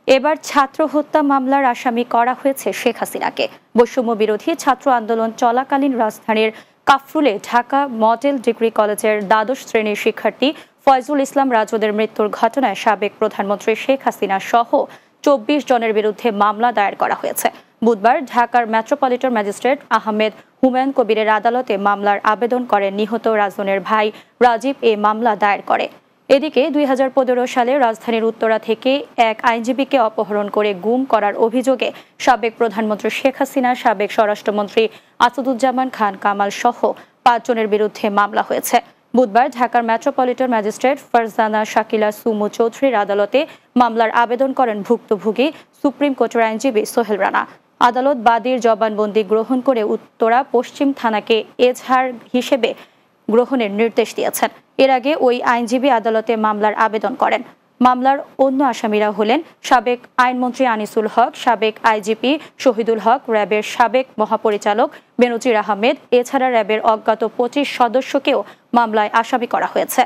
এবার ছাত্র হত্যা মামলার আসামি করা হয়েছে শেখ হাসিনাকে। বৈষম্য বিরোধী ছাত্র আন্দোলন চলাকালীন রাজধানীর কাফরুলে ঢাকা মডেল ডিগ্রি কলেজের দ্বাদশ শ্রেণীর শিক্ষার্থী ফয়জুল ইসলাম রাজুদের মৃত্যুর ঘটনায় সাবেক প্রধানমন্ত্রী শেখ হাসিনা সহ ২৪ জনের বিরুদ্ধে মামলা দায়ের করা হয়েছে। বুধবার ঢাকার মেট্রোপলিটন ম্যাজিস্ট্রেট আহমেদ হুমায়ুন কবিরের আদালতে মামলার আবেদন করেন নিহত রাজনের ভাই রাজীব এ মামলা দায়ের করে। এদিকে ২০১৫ সালে রাজধানীর উত্তরা থেকে এক আইনজীবীকে অপহরণ করে গুম করার অভিযোগে সাবেক প্রধানমন্ত্রী শেখ হাসিনা, সাবেক স্বরাষ্ট্রমন্ত্রী আসাদুজ্জামান খান কামাল সহ ৫ জনের বিরুদ্ধে মামলা হয়েছে। বুধবার ঢাকার মেট্রোপলিটন ম্যাজিস্ট্রেট ফারজানা শাকিলা সুমু চৌধুরীর আদালতে মামলার আবেদন করেন ভুক্তভোগী সুপ্রিম কোর্টের আইনজীবী সোহেল রানা। আদালত বাদীর জবানবন্দি গ্রহণ করে উত্তরা পশ্চিম থানাকে এজাহার হিসেবে গ্রহণের নির্দেশ দিয়েছেন। এর আগে ওই আইনজীবী আদালতে মামলার আবেদন করেন। মামলার অন্য আসামিরা হলেন সাবেক আইনমন্ত্রী আনিসুল হক, সাবেক আইজিপি শহীদুল হক, র্যাবের সাবেক মহাপরিচালক বেনজির আহমেদ। এছাড়া র্যাবের অজ্ঞাত ২৫ সদস্যকেও মামলায় আসামি করা হয়েছে।